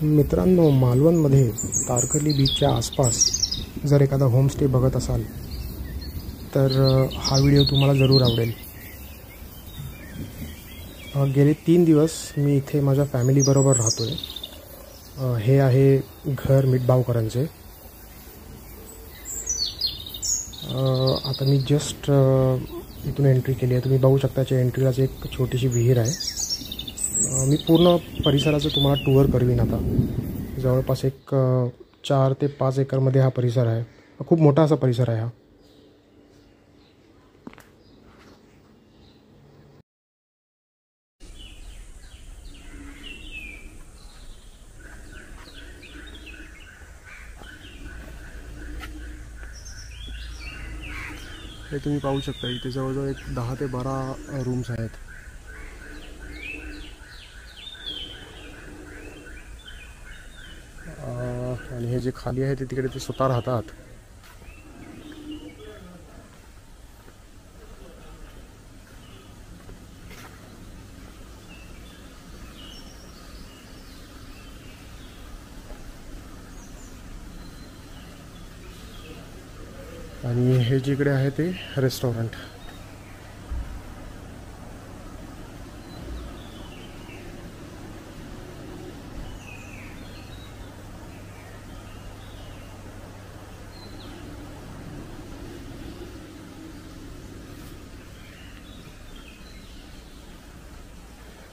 मित्रांनो, मालवणमध्ये तारकर्ली बीचच्या आसपास जर एखादा होमस्टे बघत असाल तर हा व्हिडिओ तुम्हाला जरूर आवडेल। गेले 3 दिवस मी इथे माझ्या फॅमिलीबरोबर राहतोय। हे आहे घर मिठबावकरांचे। आता मी जस्ट इथून एंट्री केली आहे। तुम्ही बघू शकता च्या एंट्रीलाच एक छोटीशी विहीर आहे। मी पूर्ण परिसराचं तुम्हाला टूर करवीन। आता जवळपास एक 4 ते 5 एकरमध्ये हा परिसर आहे। खूप मोठा असा परिसर आहे हा। हे तुम्ही पाहू शकता, इथे जवळजवळ एक 10 ते 12 रूम्स आहेत। आणि हे जे खाली आहे ते तिकडे ते स्वतः राहतात। आणि हे जिकडे आहे ते रेस्टॉरंट।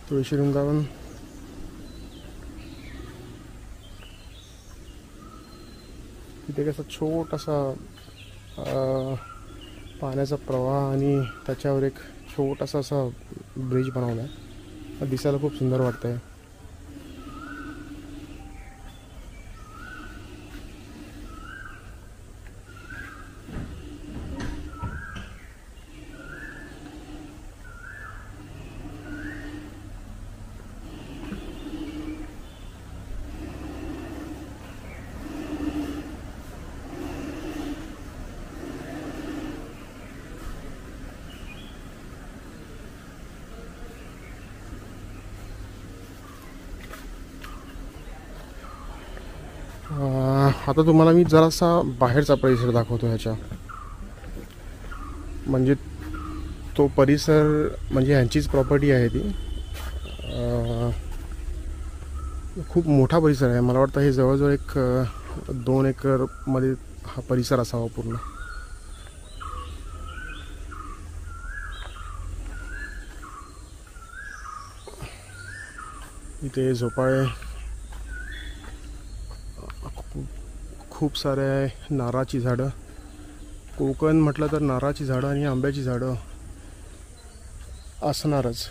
तुळशी वृंदावन। इथे कसं छोटासा पाण्याचा प्रवाह आणि त्याच्यावर एक छोटासा असा ब्रिज बनवला आहे। दिसायला खूप सुंदर वाटतंय। आता तुम्हाला मी जरासा बाहेरचा परिसर दाखवतो ह्याच्या। म्हणजे तो परिसर म्हणजे ह्यांचीच प्रॉपर्टी आहे ती। खूप मोठा परिसर आहे। मला वाटतं हे जवळजवळ एक 2 एकरमध्ये हा परिसर असावा पूर्ण। इथे झोपाळे, खूप सारे नारळाची झाडं। कोकण म्हटलं तर नारळाची झाडं आणि आंब्याची झाडं असणारच।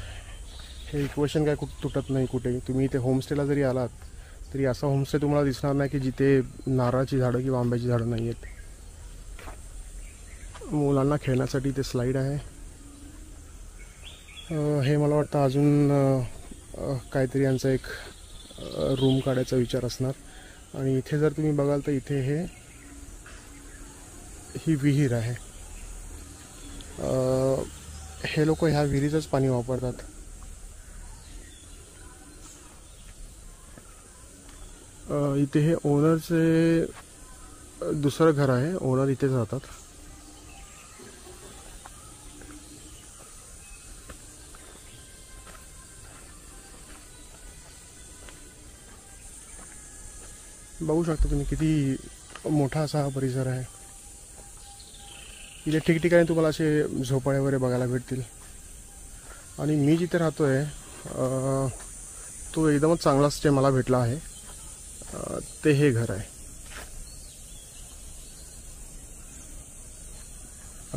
हे इक्वेशन काय खूप तुटत नाही कुठे। तुम्ही इथे होमस्टेला जरी आलात तरी असा होमस्टे तुम्हाला दिसणार नाही की जिथे नारळाची झाडं किंवा आंब्याची झाडं नाही आहेत। मुलांना खेळण्यासाठी ते स्लाईड आहे। हे मला वाटतं अजून काहीतरी यांचा एक रूम काढायचा विचार असणार। आणि इथे जर तुम्ही बघाल तर इथे ही विहीर आहे। हे लोक ह्या विहिरीचंच पाणी वापरतात। इथे हे ओनरचे दुसरं घर आहे। ओनर इथेच राहतात। बघू शकता तुम्ही किती मोठा असा हा परिसर आहे। इथे ठिकठिकाणी तुम्हाला असे झोपाळे वगैरे बघायला भेटतील। आणि मी जिथे राहतोय तो एकदमच चांगलाच जे मला भेटला आहे ते हे घर आहे।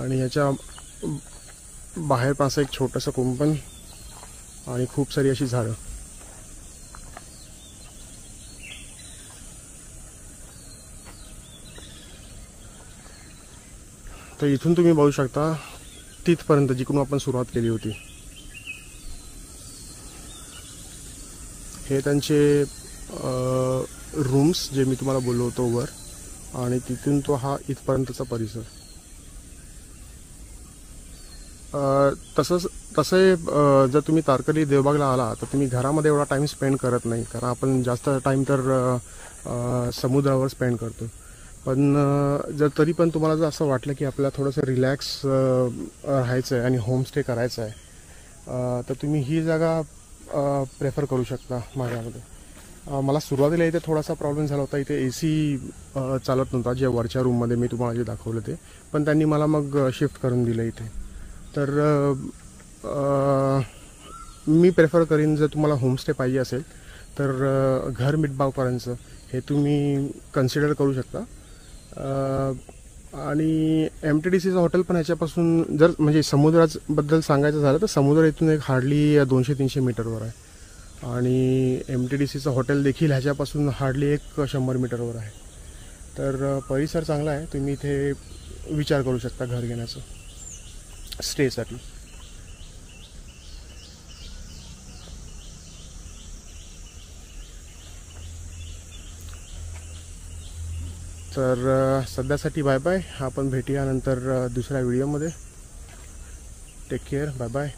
आणि याच्या बाहेर पण असं एक छोटंसं कुंपण आणि खूप सारी अशी झाडं। तर इथून तुम्ही बघू शकता तिथपर्यंत जिकडून आपण सुरुवात केली होती। हे त्यांचे रूम्स जे मी तुम्हाला बोललो होतो वर, आणि तिथून तो हा इथपर्यंतचा परिसर। तसं जर तुम्ही तारकर्ली देवबागला आला तर तुम्ही घरामध्ये एवढा टाईम स्पेंड करत नाही, कारण आपण जास्त टाईम तर समुद्रावर स्पेंड करतो. पण जर तरी पण तुम्हाला जर असं वाटलं की आपल्याला थोडंसं रिलॅक्स राहायचं आहे आणि होमस्टे करायचं आहे, तर तुम्ही ही जागा प्रेफर करू शकता माझ्यामध्ये. मला सुरुवातीला इथे थोडासा प्रॉब्लेम झाला होता. इथे AC चालत नव्हता, जे वरच्या रूममध्ये मी तुम्हाला जे दाखवलं ते, पण त्यांनी मला मग शिफ्ट करून दिलं इथे. तर मी प्रेफर करीन, जर तुम्हाला होमस्टे पाहिजे असेल तर घर मिठबावकरांचं हे तुम्ही कन्सिडर करू शकता. आणि MTDCचं हॉटेल पण ह्याच्यापासून, जर म्हणजे समुद्राबद्दल सांगायचं झालं तर समुद्र इथून एक हार्डली 200-300 मीटरवर आहे, आणि MTDCचं हॉटेल देखील ह्याच्यापासून हार्डली एक 100 मीटरवर आहे. तर परिसर चांगला आहे, तुम्ही इथे विचार करू शकता घर घेण्याचं स्टेसाठी. तर सध्यासाठी बाय बाय. आपण भेटूया नंतर दुसऱ्या व्हिडिओमध्ये. Take care. Bye bye.